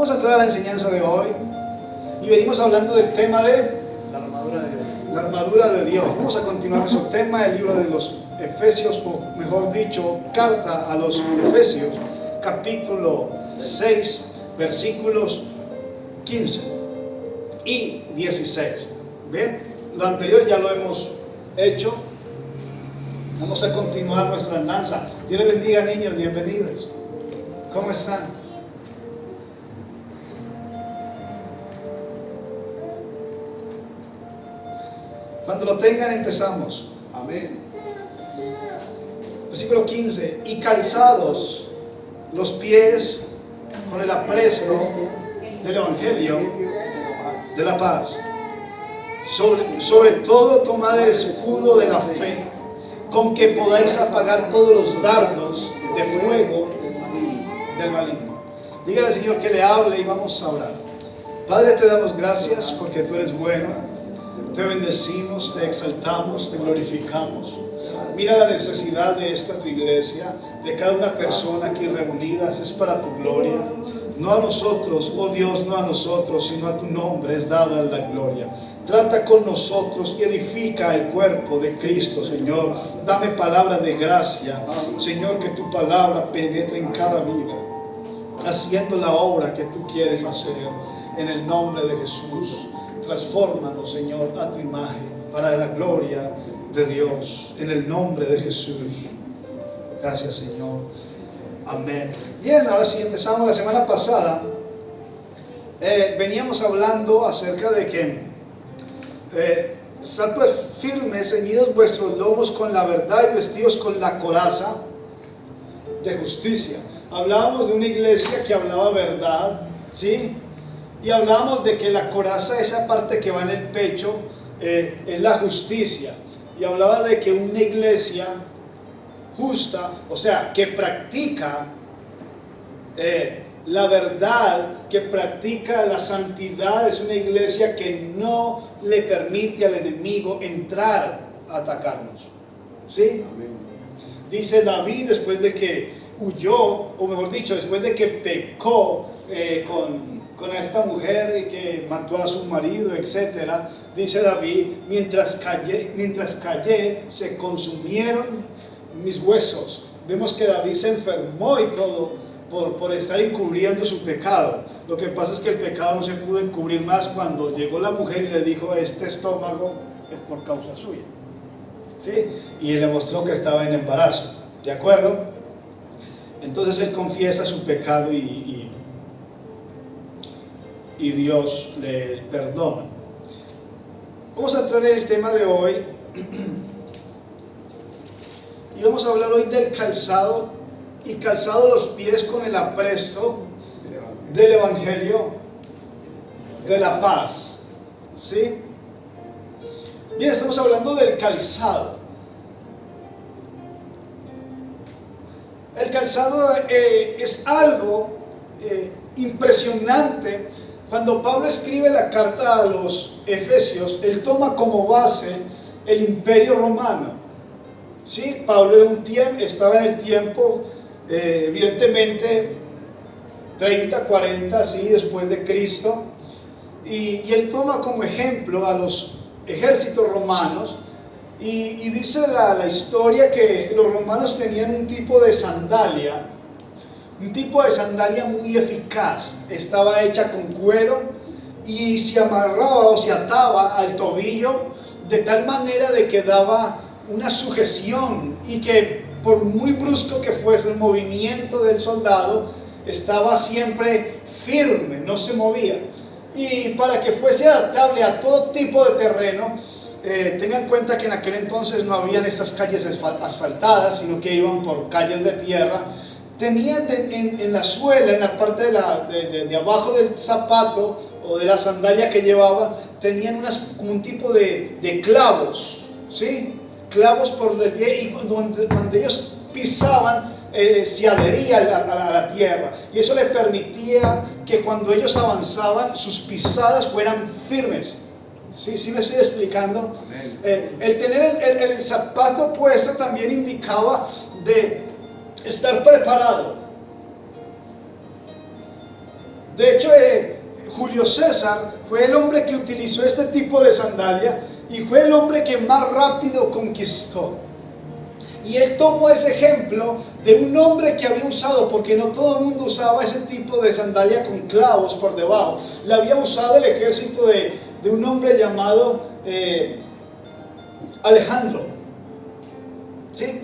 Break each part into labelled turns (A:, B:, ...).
A: Vamos a entrar a la enseñanza de hoy y venimos hablando del tema de la armadura de Dios. Vamos a continuar nuestro tema, el libro de los Efesios, o mejor dicho, carta a los Efesios, capítulo 6, versículos 15 y 16. Bien, lo anterior ya lo hemos hecho. Vamos a continuar nuestra danza. Dios les bendiga, niños, bienvenidos. ¿Cómo están? Cuando lo tengan empezamos.
B: Amén.
A: Versículo 15. Y calzados los pies con el apresto del Evangelio de la paz. Sobre todo tomad el escudo de la fe, con que podáis apagar todos los dardos de fuego del maligno. Dígale al Señor que le hable y vamos a orar. Padre, te damos gracias porque tú eres bueno. Te bendecimos, te exaltamos, te glorificamos. Mira la necesidad de esta tu iglesia, de cada una persona aquí reunida, es para tu gloria. No a nosotros, oh Dios, no a nosotros, sino a tu nombre es dada la gloria. Trata con nosotros y edifica el cuerpo de Cristo, Señor. Dame palabra de gracia, Señor, que tu palabra penetre en cada vida, haciendo la obra que tú quieres hacer, en el nombre de Jesús. Transfórmanos, Señor, a tu imagen, para la gloria de Dios, en el nombre de Jesús. Gracias, Señor. Amén. Bien, ahora sí empezamos la semana pasada. Veníamos hablando acerca de que estad pues firmes, ceñidos vuestros lomos con la verdad y vestidos con la coraza de justicia. Hablábamos de una iglesia que hablaba verdad, ¿sí? Y hablábamos de que la coraza, esa parte que va en el pecho, es la justicia. Y hablaba de que una iglesia justa, o sea, que practica la verdad, que practica la santidad, es una iglesia que no le permite al enemigo entrar a atacarnos. ¿Sí?
B: Amén.
A: Dice David, después de que huyó, o mejor dicho, después de que pecó con esta mujer y que mató a su marido, etc. Dice David, mientras callé, se consumieron mis huesos. Vemos que David se enfermó y todo por estar encubriendo su pecado. Lo que pasa es que el pecado no se pudo encubrir más cuando llegó la mujer y le dijo, este estómago es por causa suya, ¿sí? Y le mostró que estaba en embarazo, ¿de acuerdo? Entonces él confiesa su pecado y Dios le perdona. Vamos a entrar en el tema de hoy y vamos a hablar hoy del calzado, y calzado los pies con el apresto del Evangelio de la paz. ¿Sí? Bien, estamos hablando del calzado. El calzado es algo impresionante. Cuando Pablo escribe la carta a los Efesios, él toma como base el Imperio Romano. ¿Sí? Pablo estaba en el tiempo, evidentemente, 30, 40, ¿sí? Después de Cristo. Y él toma como ejemplo a los ejércitos romanos. Y dice la historia que los romanos tenían un tipo de sandalia muy eficaz. Estaba hecha con cuero y se amarraba o se ataba al tobillo de tal manera de que daba una sujeción, y que por muy brusco que fuese el movimiento del soldado, estaba siempre firme, no se movía. Y para que fuese adaptable a todo tipo de terreno, tengan en cuenta que en aquel entonces no habían estas calles asfaltadas, sino que iban por calles de tierra. Tenían en la suela, en la parte de abajo del zapato o de la sandalia que llevaban, tenían como un tipo de clavos, ¿sí? Clavos por el pie, y cuando ellos pisaban, se adhería a la tierra, y eso les permitía que cuando ellos avanzaban, sus pisadas fueran firmes. ¿Sí me estoy explicando? El tener el zapato puesto también indicaba de estar preparado. De hecho, Julio César fue el hombre que utilizó este tipo de sandalia y fue el hombre que más rápido conquistó. Y él tomó ese ejemplo de un hombre que había usado, porque no todo el mundo usaba ese tipo de sandalia con clavos por debajo. La había usado el ejército de un hombre llamado Alejandro, ¿sí?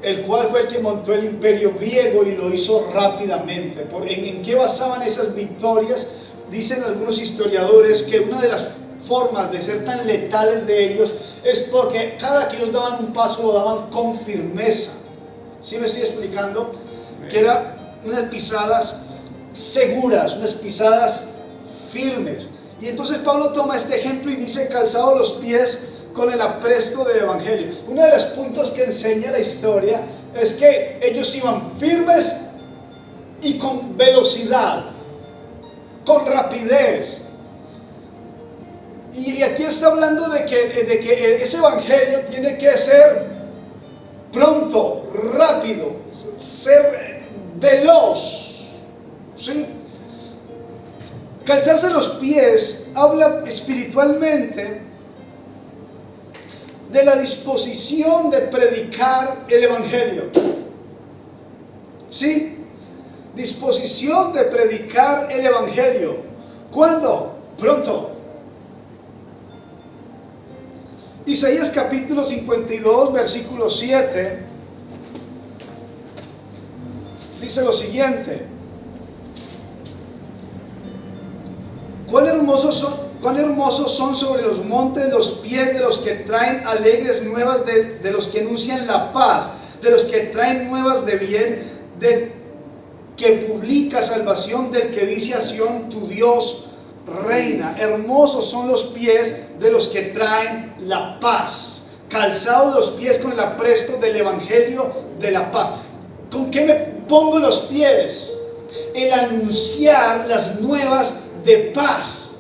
A: El cual fue el que montó el imperio griego y lo hizo rápidamente. ¿En qué basaban esas victorias? Dicen algunos historiadores que una de las formas de ser tan letales de ellos es porque cada que ellos daban un paso lo daban con firmeza. ¿Sí me estoy explicando? Que eran unas pisadas seguras, unas pisadas firmes. Y entonces Pablo toma este ejemplo y dice: calzados los pies con el apresto del evangelio. Uno de los puntos que enseña la historia es que ellos iban firmes y con velocidad, con rapidez. Y aquí está hablando de que ese evangelio tiene que ser pronto, rápido, ser veloz, ¿sí? Calzarse los pies habla espiritualmente de la disposición de predicar el evangelio, ¿sí? Disposición de predicar el evangelio. ¿Cuándo? Pronto. Isaías capítulo 52, versículo 7, dice lo siguiente: cuán hermosos son sobre los montes los pies de los que traen alegres nuevas, de los que anuncian la paz, de los que traen nuevas de bien, del que publica salvación, del que dice a Sión: tu Dios reina. Hermosos son los pies de los que traen la paz, calzados los pies con el apresto del evangelio de la paz. ¿Con qué me pongo los pies? El anunciar las nuevas de paz.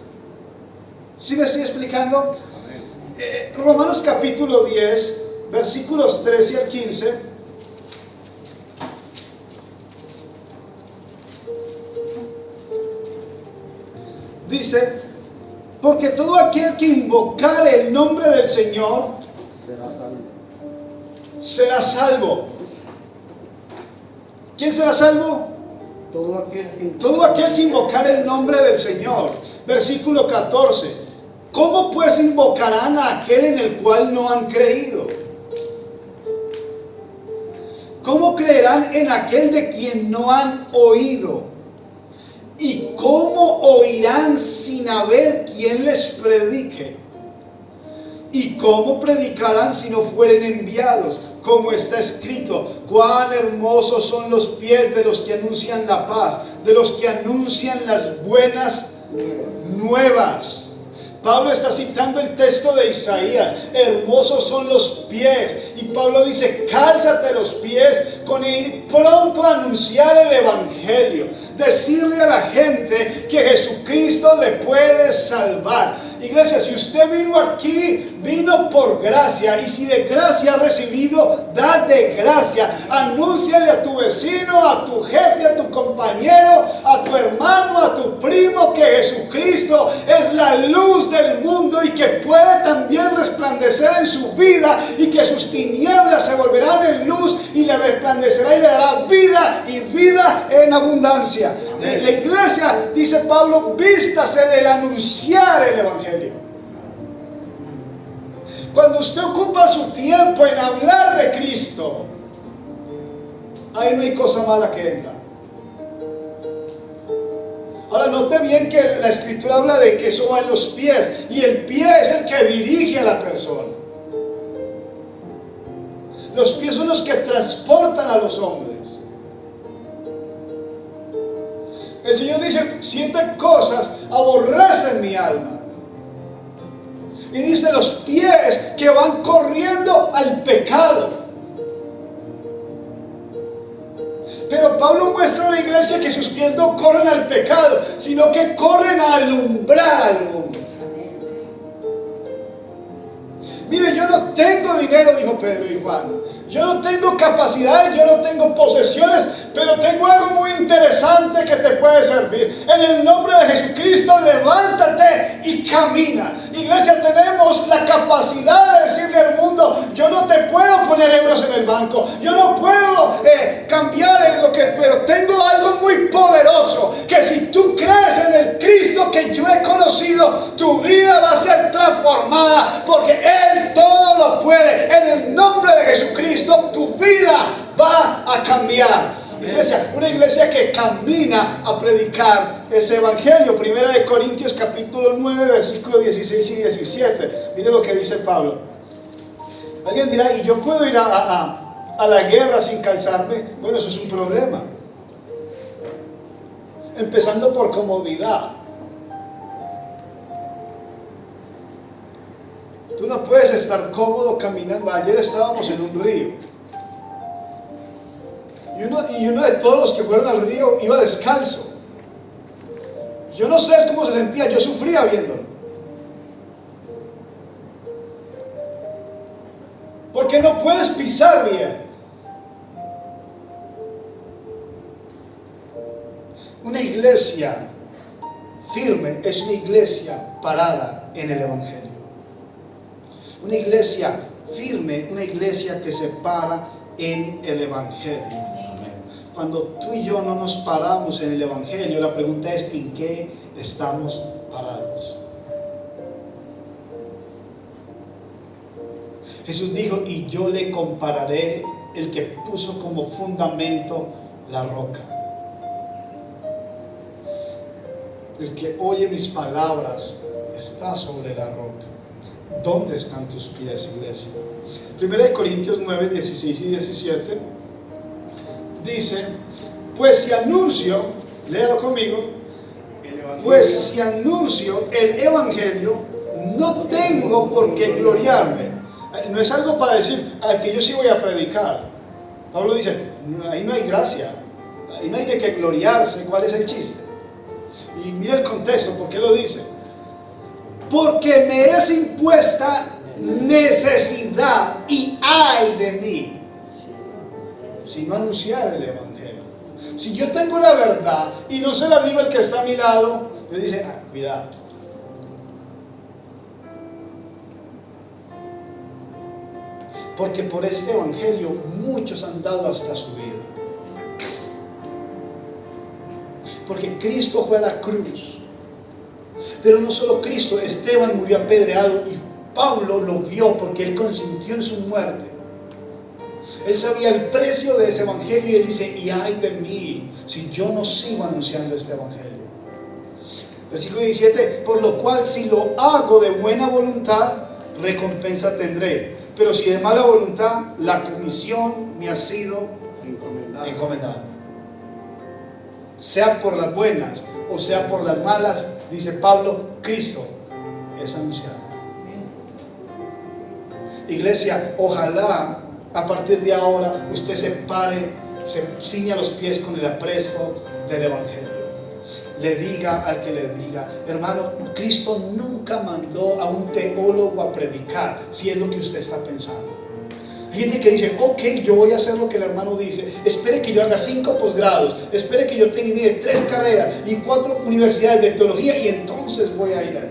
A: ¿Sí me estoy explicando? Romanos capítulo 10, versículos 13 al 15. Dice: porque todo aquel que invocare el nombre del Señor será salvo. ¿Quién será salvo? Todo aquel que invocare el nombre del Señor. Versículo 14: ¿cómo pues invocarán a aquel en el cual no han creído? ¿Cómo creerán en aquel de quien no han oído? ¿Y cómo oirán sin haber quien les predique? ¿Y cómo predicarán si no fueren enviados? Como está escrito: cuán hermosos son los pies de los que anuncian la paz, de los que anuncian las buenas nuevas. Pablo está citando el texto de Isaías: hermosos son los pies. Y Pablo dice: cálzate los pies con ir pronto a anunciar el evangelio, decirle a la gente que Jesucristo le puede salvar. Iglesia, si usted vino aquí, vino por gracia, y si de gracia ha recibido, da de gracia. Anúnciale a tu vecino, a tu jefe, a tu compañero, a tu hermano, a tu primo, que Jesucristo es la luz del mundo y que puede también resplandecer en su vida, y que sus tinieblas se volverán en luz y le resplandecerá y le dará vida, y vida en abundancia. La iglesia, dice Pablo, vístase del anunciar el evangelio. Cuando usted ocupa su tiempo en hablar de Cristo, ahí no hay cosa mala que entra. Ahora note bien que la escritura habla de que eso va en los pies, y el pie es el que dirige a la persona. Los pies son los que transportan a los hombres. El Señor dice: 7 cosas aborrecen mi alma. Y dice: los pies que van corriendo al pecado. Pero Pablo muestra a la iglesia que sus pies no corren al pecado, sino que corren a alumbrar al mundo. Mire, yo no tengo dinero, dijo Pedro y Juan. Yo no tengo capacidades, yo no tengo posesiones, pero tengo algo muy interesante que te puede servir. En el nombre de Jesucristo, levántate y camina. Iglesia, tenemos la capacidad de decirle al mundo: yo no te puedo poner euros en el banco, yo no puedo cambiar en lo que, pero tengo algo muy poderoso, que si tú crees en el Cristo que yo he conocido, tu vida va a ser transformada, porque Él todo lo puede. En el nombre de Jesucristo, tu vida va a cambiar. Iglesia, una iglesia que camina a predicar ese evangelio. Primera de Corintios capítulo 9, versículos 16 y 17. Mire lo que dice Pablo. Alguien dirá: ¿y yo puedo ir a la guerra sin calzarme? Bueno, eso es un problema. Empezando por comodidad. Tú no puedes estar cómodo caminando. Ayer estábamos en un río. Y uno de todos los que fueron al río iba descalzo. Yo no sé cómo se sentía, yo sufría viéndolo. Porque no puedes pisar bien. Una iglesia firme es una iglesia parada en el evangelio. Una iglesia firme, una iglesia que se para en el evangelio. Cuando tú y yo no nos paramos en el evangelio, la pregunta es: ¿en qué estamos parados? Jesús dijo: y yo le compararé el que puso como fundamento la roca. El que oye mis palabras está sobre la roca. ¿Dónde están tus pies, iglesia? 1 Corintios 9, 16 y 17 dice: pues si anuncio, léalo conmigo, pues si anuncio el evangelio, no tengo por qué gloriarme. No es algo para decir: que yo sí voy a predicar. Pablo dice: ahí no hay gracia, ahí no hay de qué gloriarse. ¿Cuál es el chiste? Y mira el contexto, ¿por qué lo dice? Porque me es impuesta necesidad y ay de mí si no anunciar el evangelio. Si yo tengo la verdad y no se la digo al que está a mi lado, le dice: cuidado. Porque por este evangelio muchos han dado hasta su vida. Porque Cristo fue a la cruz. Pero no solo Cristo, Esteban murió apedreado y Pablo lo vio porque él consintió en su muerte. Él sabía el precio de ese evangelio y él dice: y ay de mí si yo no sigo anunciando este evangelio. Versículo 17: por lo cual si lo hago de buena voluntad, recompensa tendré, pero si de mala voluntad, la comisión me ha sido encomendada. Sea por las buenas o sea por las malas, dice Pablo, Cristo es anunciado. Iglesia, ojalá a partir de ahora usted se pare, se ciña los pies con el apresto del evangelio. Le diga al que le diga: hermano, Cristo nunca mandó a un teólogo a predicar, si es lo que usted está pensando. Hay gente que dice: ok, yo voy a hacer lo que el hermano dice. Espere que yo haga 5 posgrados, espere que yo tenga 3 carreras y 4 universidades de teología y entonces voy a ir allá.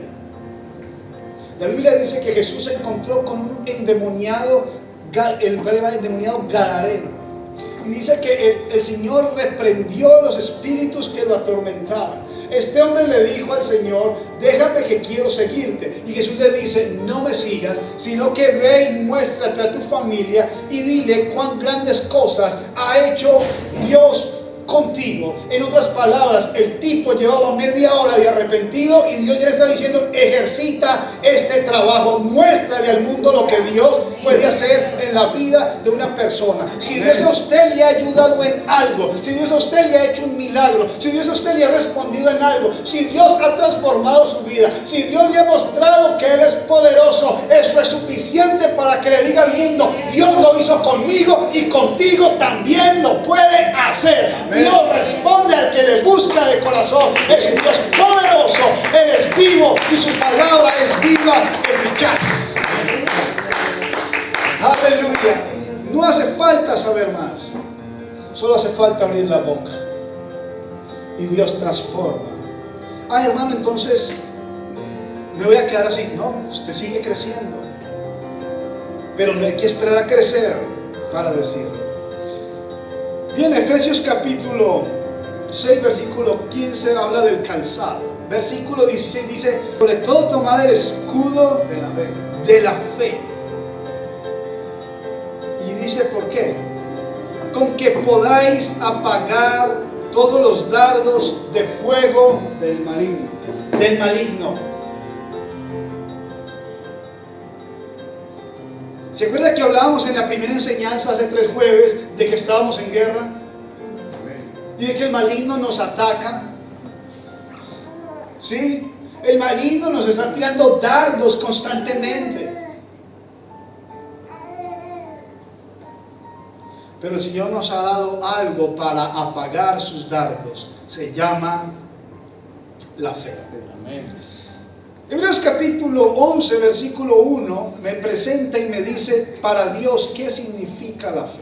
A: La Biblia dice que Jesús se encontró con un endemoniado, el endemoniado gadareno. Y dice que el Señor reprendió los espíritus que lo atormentaban. Este hombre le dijo al Señor: déjame que quiero seguirte. Y Jesús le dice: no me sigas, sino que ve y muéstrate a tu familia y dile cuán grandes cosas ha hecho Dios contigo. En otras palabras, el tipo llevaba media hora de arrepentido y Dios ya le está diciendo: ejercita este trabajo, muéstrale al mundo lo que Dios puede hacer en la vida de una persona. Si Dios a usted le ha ayudado en algo, si Dios a usted le ha hecho un milagro, si Dios a usted le ha respondido en algo, si Dios ha transformado su vida, si Dios le ha mostrado que Él es poderoso, eso es suficiente para que le diga al mundo: Dios lo hizo conmigo y contigo también lo puede hacer. Dios responde al que le busca de corazón. Es un Dios poderoso, Él es vivo y su palabra es viva y eficaz. falta abrir la boca y Dios transforma. Ay, hermano, entonces me voy a quedar así. No, usted sigue creciendo, pero no hay que esperar a crecer para decirlo. Bien, Efesios capítulo 6 versículo 15 habla del calzado. Versículo 16 dice: sobre todo tomad el escudo de la fe. Y dice: ¿por qué? Con que podáis apagar todos los dardos de fuego
B: del maligno.
A: ¿Se acuerda que hablábamos en la primera enseñanza hace 3 jueves de que estábamos en guerra? Y de que el maligno nos ataca. ¿Sí? El maligno nos está tirando dardos constantemente. Pero el Señor nos ha dado algo para apagar sus dardos. Se llama la fe.
B: Amén.
A: Hebreos capítulo 11 versículo 1 me presenta y me dice para Dios qué significa la fe.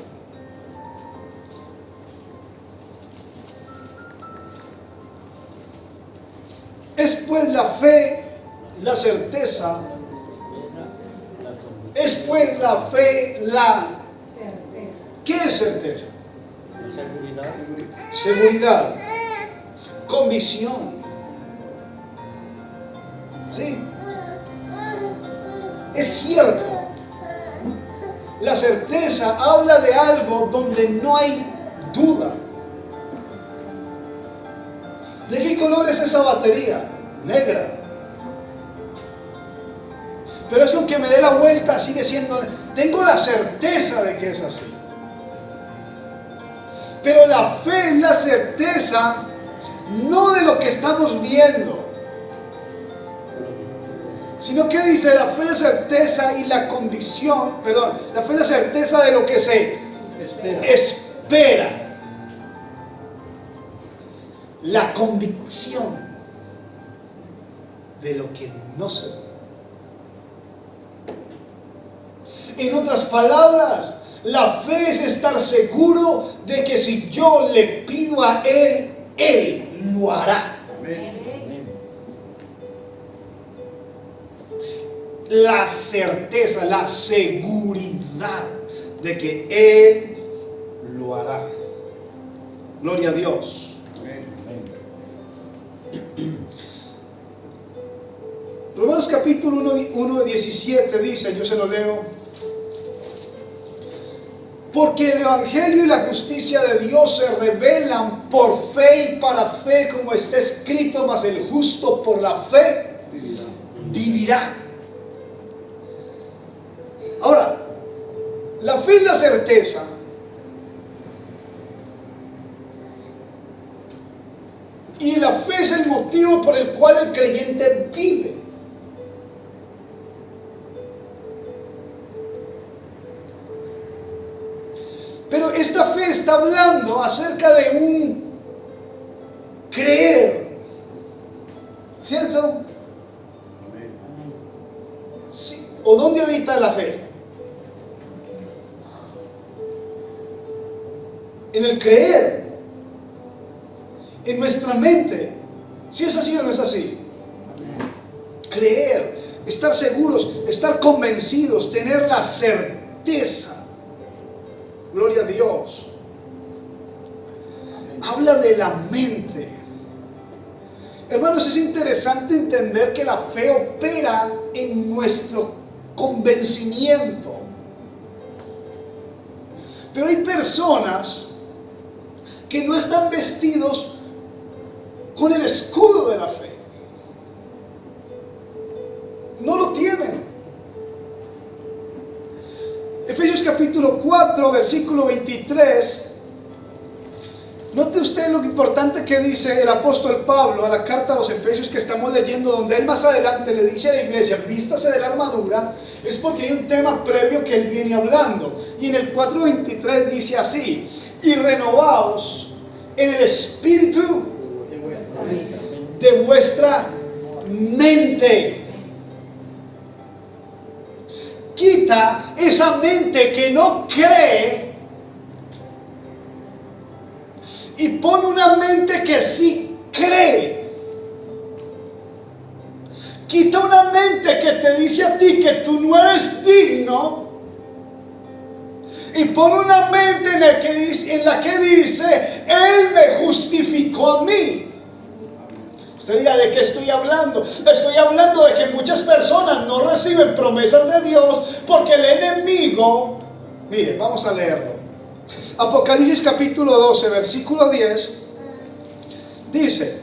A: Es pues la fe, la certeza. Es pues la fe, la... ¿Qué es certeza? Seguridad. Convicción. ¿Sí? Es cierto. La certeza habla de algo donde no hay duda. ¿De qué color es esa batería? Negra. Pero es que me dé la vuelta, sigue siendo... Tengo la certeza de que es así. Pero la fe es la certeza no de lo que estamos viendo, sino que dice la fe es la certeza y la convicción, la fe es la certeza de lo que se espera. La convicción de lo que no se ve. En otras palabras, la fe es estar seguro de que si yo le pido a Él, Él lo hará. La certeza, la seguridad de que Él lo hará. Gloria a Dios. Romanos capítulo 1 17 dice, yo se lo leo: porque el evangelio y la justicia de Dios se revelan por fe y para fe, como está escrito, mas el justo por la fe vivirá. Ahora, la fe es la certeza. Y la fe es el motivo por el cual el creyente vive. Pero esta fe está hablando acerca de un creer, ¿cierto? Sí. ¿O dónde habita la fe? En el creer, en nuestra mente. ¿Si es así o no es así? Creer, estar seguros, estar convencidos, tener la certeza. Gloria a Dios. Habla de la mente. Hermanos, es interesante entender que la fe opera en nuestro convencimiento. Pero hay personas que no están vestidos con el escudo de la fe. No lo tienen. Efesios capítulo 4 versículo 23. Note usted lo importante que dice el apóstol Pablo a la carta a los Efesios que estamos leyendo, donde él más adelante le dice a la iglesia: vístase de la armadura. Es porque hay un tema previo que él viene hablando. Y en el 4:23 dice así: y renovaos en el espíritu de vuestra mente. Quita esa mente que no cree y pon una mente que sí cree. Quita una mente que te dice a ti que tú no eres digno y pon una mente en la que dice, Él me justificó a mí. Usted dirá, ¿de qué estoy hablando? Estoy hablando de que muchas personas no reciben promesas de Dios porque el enemigo, mire, vamos a leerlo. Apocalipsis capítulo 12, versículo 10, dice: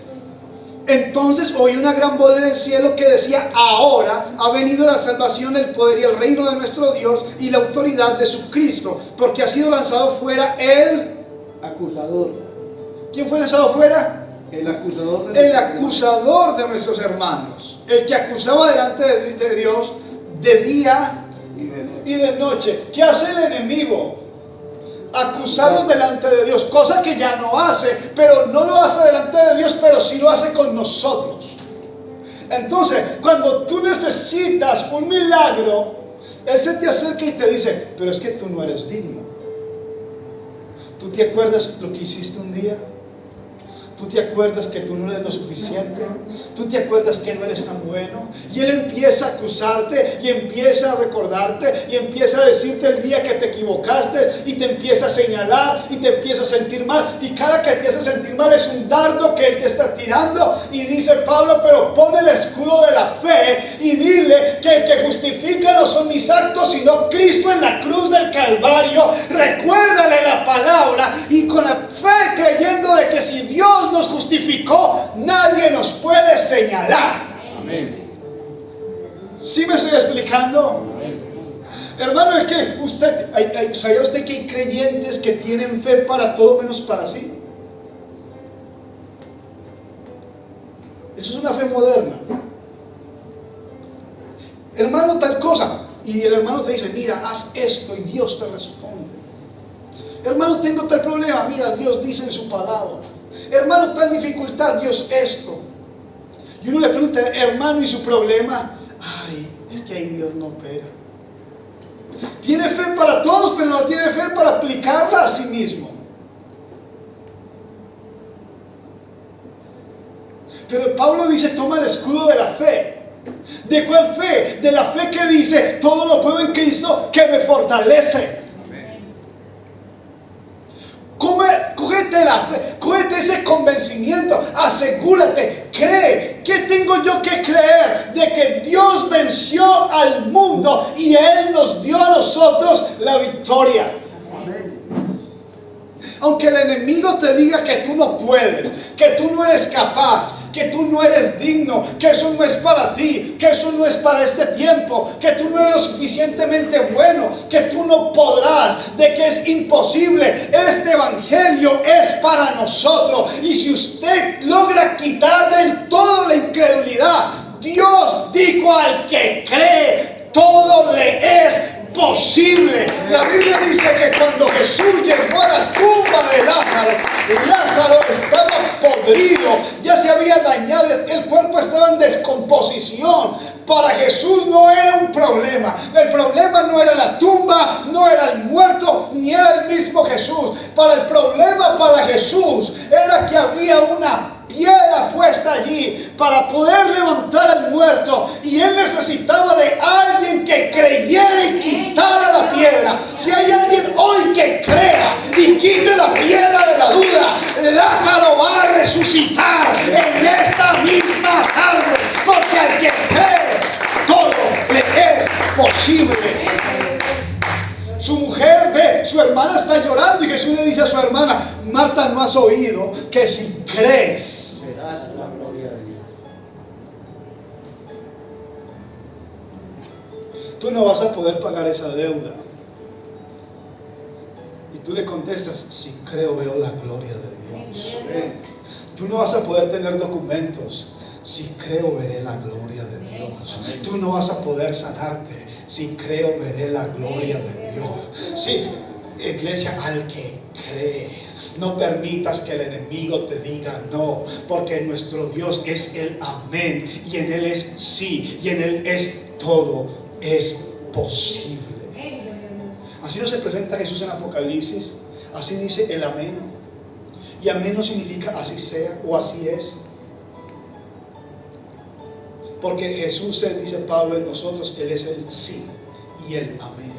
A: entonces oí una gran voz del cielo que decía, ahora ha venido la salvación, el poder y el reino de nuestro Dios y la autoridad de su Cristo, porque ha sido lanzado fuera el
B: acusador.
A: ¿Quién fue lanzado fuera?
B: El acusador
A: de nuestros hermanos, el que acusaba delante de Dios de día y de noche. ¿Qué hace el enemigo? Acusarnos delante de Dios, cosa que ya no hace, pero no lo hace delante de Dios, pero sí lo hace con nosotros. Entonces, cuando tú necesitas un milagro, Él se te acerca y te dice, pero es que tú no eres digno. ¿Tú te acuerdas lo que hiciste un día? ¿Tú te acuerdas que tú no eres lo suficiente? ¿Tú te acuerdas que no eres tan bueno? Y Él empieza a acusarte y empieza a recordarte y empieza a decirte el día que te equivocaste y te empieza a señalar y te empieza a sentir mal. Y cada que te hace sentir mal es un dardo que Él te está tirando. Y dice Pablo, pero pon el escudo de la fe y dile que el que justifica no son mis actos, sino Cristo en la cruz del Calvario. Recuérdale la palabra y con la fe creyendo de que si Dios nos justificó, nadie nos puede señalar.
B: Amén.
A: ¿Sí me estoy explicando?
B: Amén.
A: Hermano, es que usted, ¿sabía usted que hay creyentes que tienen fe para todo menos para sí? Eso es una fe moderna. Hermano, tal cosa, y el hermano te dice, mira, haz esto, y Dios te responde. Hermano, tengo tal problema, mira, Dios dice en su palabra. Hermano, tal dificultad, Dios esto. Y uno le pregunta, hermano, ¿y su problema? Ay, es que ahí Dios no opera. Tiene fe para todos, pero no tiene fe para aplicarla a sí mismo. Pero Pablo dice, toma el escudo de la fe. ¿De cuál fe? De la fe que dice, todo lo puedo en Cristo que me fortalece. Cógete la fe, cógete ese convencimiento, asegúrate, cree. ¿Qué tengo yo que creer? De que Dios venció al mundo y Él nos dio a nosotros la victoria. Aunque el enemigo te diga que tú no puedes, que tú no eres capaz, que tú no eres digno, que eso no es para ti, que eso no es para este tiempo, que tú no eres lo suficientemente bueno, que tú no podrás, de que es imposible. Este evangelio es para nosotros. Y si usted logra quitar del todo la incredulidad, Dios dijo al que cree, todo le es posible. La Biblia dice que cuando Jesús llegó a la tumba de Lázaro, Lázaro estaba podrido, ya se había dañado, el cuerpo estaba en descomposición. Para Jesús no era un problema. El problema no era la tumba, no era el muerto, ni era el mismo Jesús. El problema para Jesús era que había una piedra puesta allí para poder levantar al muerto, y Él necesitaba de alguien que creyera y quitara la piedra. Si hay alguien hoy que crea y quite la piedra de la duda, Lázaro va a resucitar en esta misma tarde, porque al que cree todo le es posible. Su mujer ve, su hermana está llorando y Jesús le dice a su hermana, Marta, ¿no has oído que si crees
B: verás la gloria de Dios?
A: Tú no vas a poder pagar esa deuda. Y tú le contestas, si creo veo la gloria de Dios. Tú no vas a poder tener documentos. Si creo veré la gloria de Dios. Tú no vas a poder sanarte. Si creo veré la gloria de Dios. Sí, iglesia, al que cree, no permitas que el enemigo te diga no, porque nuestro Dios es el amén, y en Él es sí, y en Él es todo es posible. Así no se presenta Jesús en Apocalipsis, así dice el amén. Y amén no significa así sea o así es. Porque Jesús, dice Pablo, en nosotros, Él es el sí y el amén.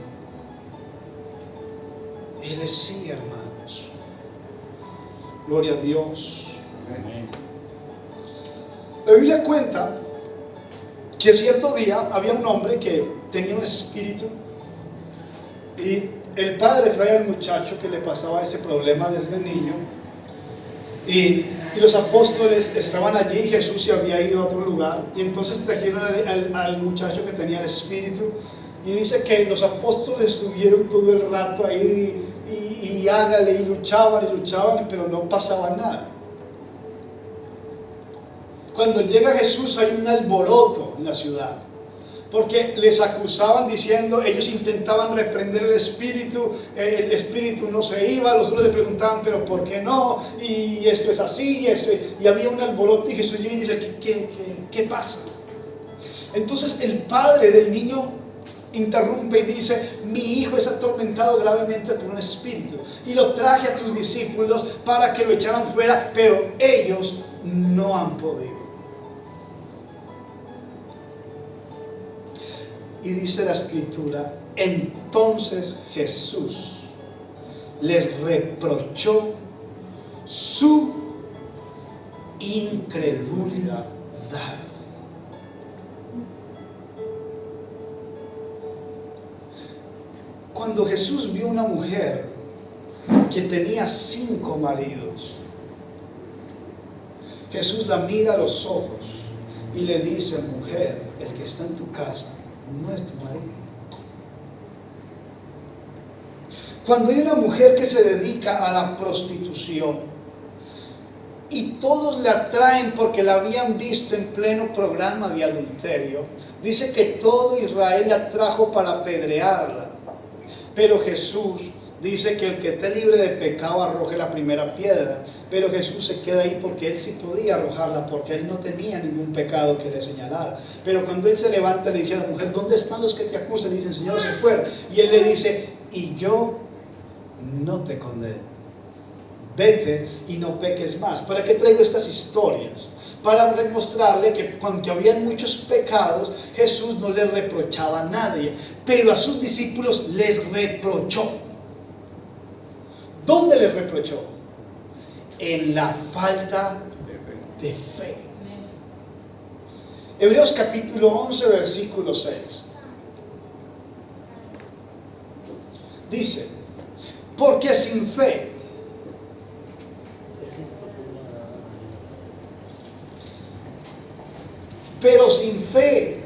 A: Él es sí, hermanos. Gloria a Dios.
B: Amén.
A: La Biblia cuenta que cierto día había un hombre que tenía un espíritu y el padre traía al muchacho que le pasaba ese problema desde niño y los apóstoles estaban allí y Jesús se había ido a otro lugar y entonces trajeron al muchacho que tenía el espíritu y dice que los apóstoles estuvieron todo el rato ahí y hágale y luchaban pero no pasaba nada. Cuando llega Jesús hay un alboroto en la ciudad, porque les acusaban diciendo, ellos intentaban reprender el espíritu no se iba, los otros le preguntaban, pero ¿por qué no? Y esto es así, y había un alboroto y Jesús llega y dice, ¿qué pasa? Entonces el padre del niño interrumpe y dice, mi hijo es atormentado gravemente por un espíritu y lo traje a tus discípulos para que lo echaran fuera, pero ellos no han podido. Y dice la escritura, entonces Jesús les reprochó su incredulidad. Cuando Jesús vio una mujer que tenía 5 maridos, Jesús la mira a los ojos y le dice, mujer, el que está en tu casa no es tu marido. Cuando hay una mujer que se dedica a la prostitución y todos la atraen porque la habían visto en pleno programa de adulterio, dice que todo Israel la trajo para apedrearla, pero Jesús dice que el que esté libre de pecado arroje la primera piedra, pero Jesús se queda ahí porque él sí podía arrojarla, porque él no tenía ningún pecado que le señalara. Pero cuando él se levanta le dice a la mujer, ¿dónde están los que te acusan? Le dicen, Señor, se fueron. Y él le dice, y yo no te condeno, vete y no peques más. ¿Para qué traigo estas historias? Para demostrarle que aunque habían muchos pecados, Jesús no le reprochaba a nadie, pero a sus discípulos les reprochó. ¿Dónde les reprochó? En la falta de fe. Hebreos capítulo 11, versículo 6. Dice, porque sin fe pero sin fe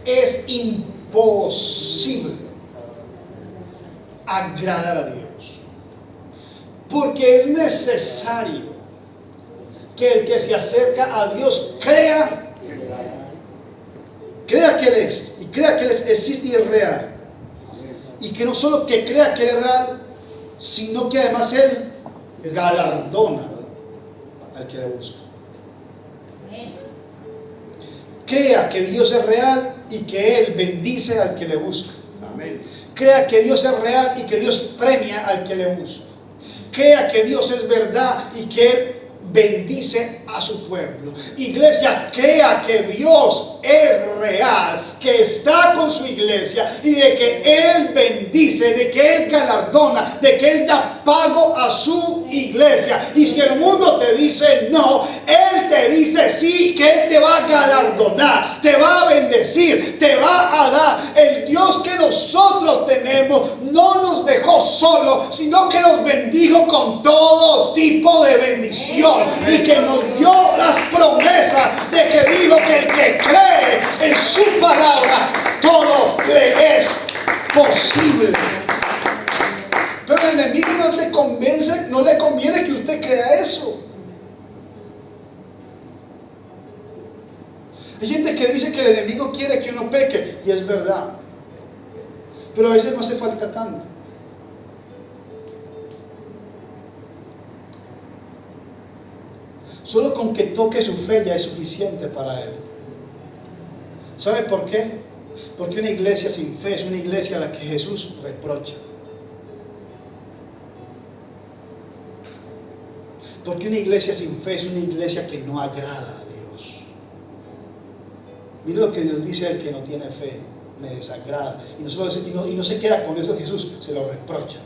A: es imposible agradar a Dios. Porque es necesario que el que se acerca a Dios crea que Él es, y crea que Él existe y es real. Y que no solo que crea que Él es real, sino que además Él galardona al que le busca. Crea que Dios es real y que Él bendice al que le busca. Crea que Dios es real y que Dios premia al que le busca. Crea que Dios es verdad y que Él bendice a su pueblo. Iglesia, crea que Dios es real, que está con su iglesia y de que Él bendice, de que Él galardona, de que Él da pago a su iglesia. Y si el mundo te dice no, Él te dice sí, que Él te va a galardonar, te va a bendecir, te va a dar. El Dios que nosotros tenemos no nos dejó solo, sino que nos bendijo con todo tipo de bendición y que nos dio las promesas de que dijo que el que cree en su palabra todo le es posible. Pero el enemigo no le conviene que usted crea eso. Hay gente que dice que el enemigo quiere que uno peque, y es verdad, pero a veces no hace falta tanto. Solo con que toque su fe ya es suficiente para él. ¿Sabe por qué? Porque una iglesia sin fe es una iglesia a la que Jesús reprocha. Porque una iglesia sin fe es una iglesia que no agrada a Dios. Mire lo que Dios dice al que no tiene fe: me desagrada. Y no se queda con eso Jesús, se lo reprocha.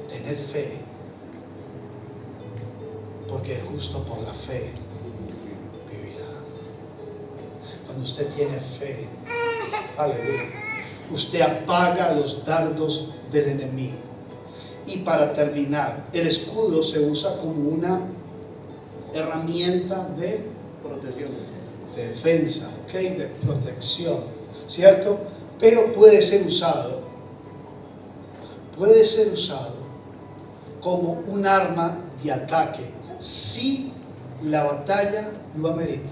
A: Tened fe, porque el justo por la fe vivirá. Cuando usted tiene fe, aleluya, usted apaga los dardos del enemigo. Y para terminar, el escudo se usa como una herramienta de
B: Protección.
A: defensa, ¿ok? De protección, ¿cierto? Pero puede ser usado como un arma de ataque si la batalla lo amerita.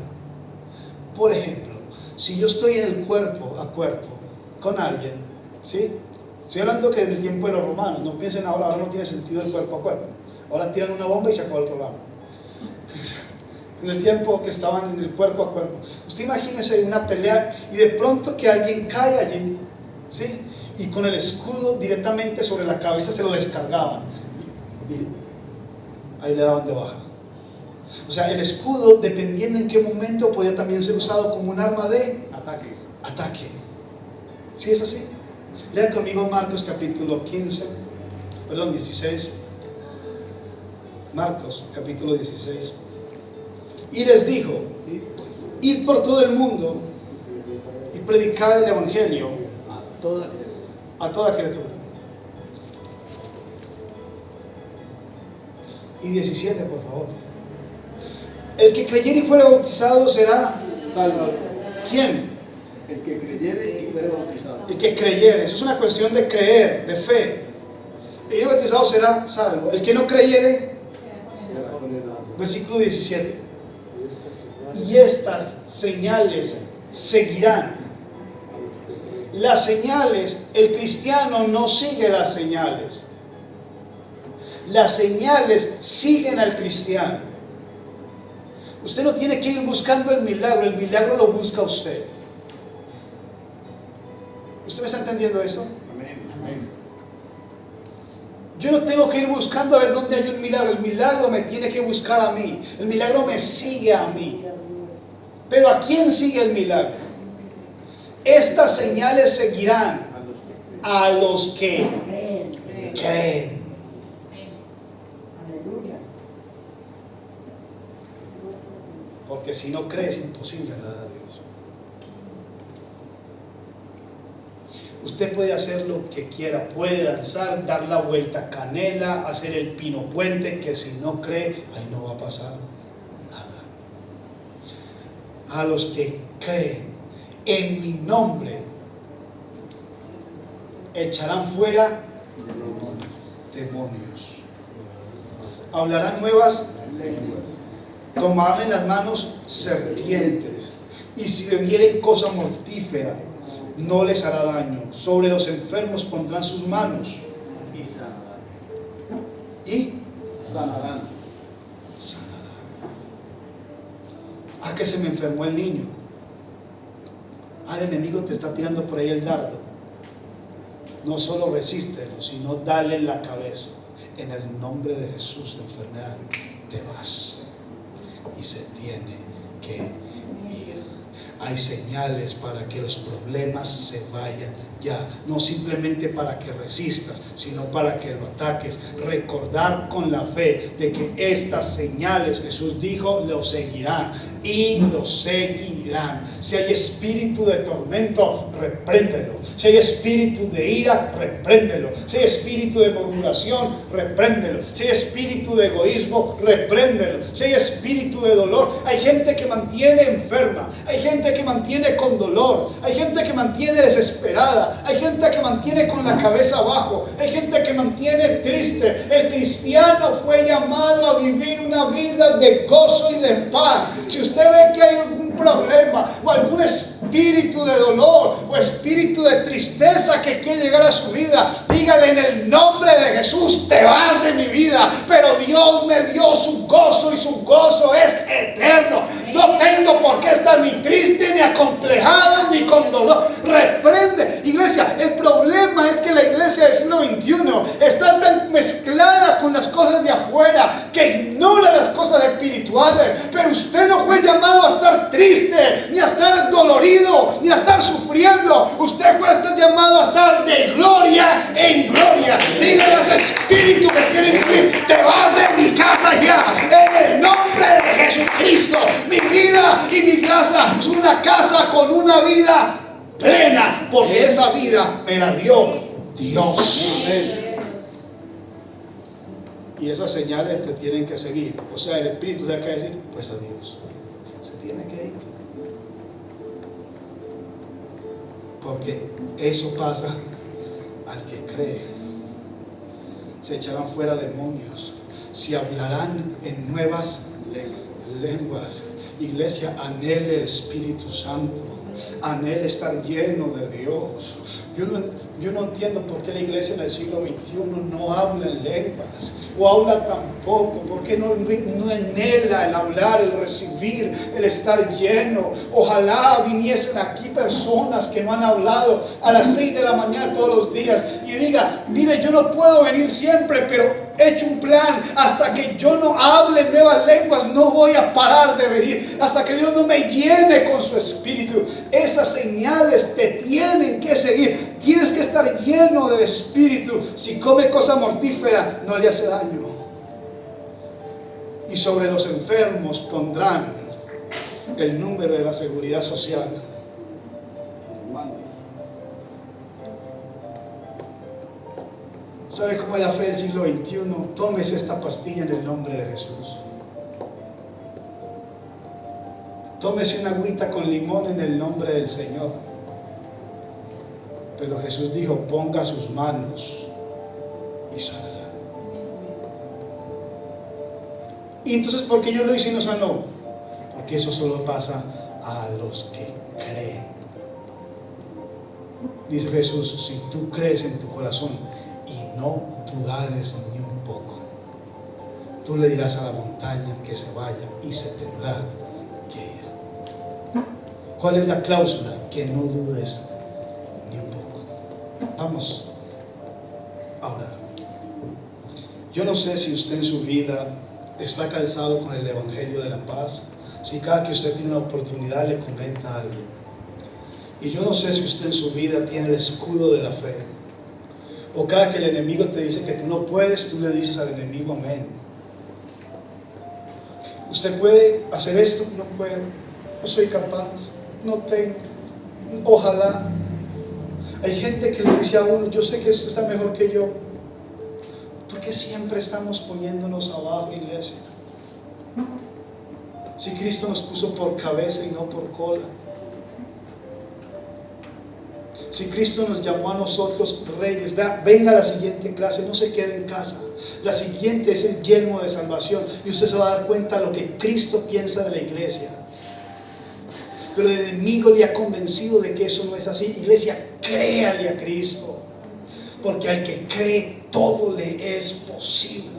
A: Por ejemplo, si yo estoy en el cuerpo a cuerpo con alguien, ¿sí? Estoy hablando que en el tiempo de los romanos, no piensen ahora no tiene sentido el cuerpo a cuerpo. Ahora tiran una bomba y se acabó el programa. En el tiempo que estaban en el cuerpo a cuerpo, usted imagínese una pelea y de pronto que alguien cae allí, ¿sí? Y con el escudo directamente sobre la cabeza se lo descargaban y ahí le daban de baja. O sea, el escudo, dependiendo en qué momento, podía también ser usado como un arma de ataque. ¿Sí es así? Lea conmigo Marcos capítulo 16. Marcos capítulo 16. Y les dijo: id por todo el mundo y predicad el evangelio a toda criatura. Y 17, por favor. El que creyere y fuere bautizado será
B: salvo.
A: ¿quién?
B: El que creyere y fuere bautizado.
A: El que creyere. Eso es una cuestión de creer, de fe. El bautizado será salvo. El que no creyere, versículo 17. Y estas señales seguirán. Las señales, el cristiano no sigue las señales. Las señales siguen al cristiano. Usted no tiene que ir buscando el milagro lo busca usted. ¿Usted me está entendiendo eso?
B: Amén.
A: Yo no tengo que ir buscando a ver dónde hay un milagro. El milagro me tiene que buscar a mí. El milagro me sigue a mí. Pero ¿a quién sigue el milagro? Estas señales seguirán a los que creen. Porque si no cree es imposible agradar a Dios. Usted puede hacer lo que quiera, puede danzar, dar la vuelta canela, hacer el pino puente, que si no cree, ahí no va a pasar nada. A los que creen en mi nombre echarán fuera demonios, hablarán nuevas lenguas, tomarán en las manos serpientes, y si bebieren cosa mortífera no les hará daño. Sobre los enfermos pondrán sus manos y sanarán. Que se me enfermó el niño. El enemigo te está tirando por ahí el dardo. No solo resístelo, sino dale en la cabeza. En el nombre de Jesús, la enfermedad te vas y se tiene que ir. Hay señales para que los problemas se vayan ya, no simplemente para que resistas, sino para que lo ataques. Recordar con la fe de que estas señales, Jesús dijo, lo seguirán y lo seguirán. Si hay espíritu de tormento, repréndelo. Si hay espíritu de ira, repréndelo. Si hay espíritu de murmuración, repréndelo. Si hay espíritu de egoísmo, repréndelo. Si hay espíritu de dolor, hay gente que mantiene enferma, hay gente que mantiene con dolor, hay gente que mantiene desesperada, hay gente que mantiene con la cabeza abajo, hay gente que mantiene triste. El cristiano fue llamado a vivir una vida de gozo y de paz. Si usted ve que hay algún problema o algún espíritu de dolor o espíritu de tristeza que quiere llegar a su vida, dígale: en el nombre de Jesús te vas de mi vida, pero Dios me dio su gozo y su gozo es eterno. No tengo por qué estar ni triste, ni acomplejado, ni con dolor. Reprende, iglesia. El problema es que la iglesia del siglo XXI está mezclada con las cosas de afuera, que ignora las cosas espirituales. Pero usted no fue llamado a estar triste, ni a estar dolorido, ni a estar sufriendo. Usted fue a estar llamado a estar de gloria en gloria. Dígale a ese espíritu que quiere vivir: te vas de mi casa ya, en el nombre de Jesucristo. Mi vida y mi casa es una casa con una vida plena, porque esa vida me la dio Dios. Y esas señales te tienen que seguir. O sea, el espíritu se va a decir: pues adiós, se tiene que ir. Porque eso pasa al que cree. Se echarán fuera demonios, se hablarán en nuevas lenguas. Iglesia, anhele el Espíritu Santo, anhele estar lleno de Dios. Yo no entiendo por qué la iglesia en el siglo XXI no habla en lenguas, o habla tan poco. ¿Por qué no anhela el hablar, el recibir, el estar lleno? Ojalá viniesen aquí personas que no han hablado a las 6 de la mañana todos los días y diga: mire, yo no puedo venir siempre, pero he hecho un plan. Hasta que yo no hable nuevas lenguas, no voy a parar de venir. Hasta que Dios no me llene con su espíritu. Esas señales te tienen que seguir. Tienes que estar lleno del espíritu. Si come cosa mortífera, no le hace daño. Y sobre los enfermos pondrán el número de la seguridad social. ¿Sabe cómo es la fe del siglo XXI? Tómese esta pastilla en el nombre de Jesús. Tómese una agüita con limón en el nombre del Señor. Pero Jesús dijo: ponga sus manos y sana. Y entonces, ¿por qué yo lo hice y no sanó? Porque eso solo pasa a los que creen. Dice Jesús: si tú crees en tu corazón y no dudares ni un poco, tú le dirás a la montaña que se vaya y se tendrá que ir. ¿Cuál es la cláusula? Que no dudes ni un poco. Vamos a orar. Yo no sé si usted en su vida está calzado con el evangelio de la paz, si cada que usted tiene una oportunidad le comenta a alguien. Y yo no sé si usted en su vida tiene el escudo de la fe, o cada que el enemigo te dice que tú no puedes, tú le dices al enemigo: amén. Usted puede hacer esto, no puedo, no soy capaz, no tengo, ojalá. Hay gente que le dice a uno: yo sé que esto está mejor que yo. ¿Por qué siempre estamos poniéndonos abajo, iglesia? Si Cristo nos puso por cabeza y no por cola. Si Cristo nos llamó a nosotros reyes, venga a la siguiente clase, no se quede en casa. La siguiente es el yelmo de salvación y usted se va a dar cuenta de lo que Cristo piensa de la iglesia. Pero el enemigo le ha convencido de que eso no es así. Iglesia, créale a Cristo, porque al que cree todo le es posible.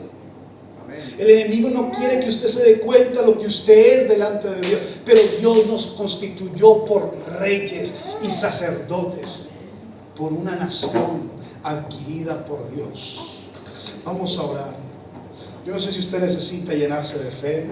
A: El enemigo no quiere que usted se dé cuenta de lo que usted es delante de Dios, pero Dios nos constituyó por reyes y sacerdotes, por una nación adquirida por Dios. Vamos a orar. Yo no sé si usted necesita llenarse de fe.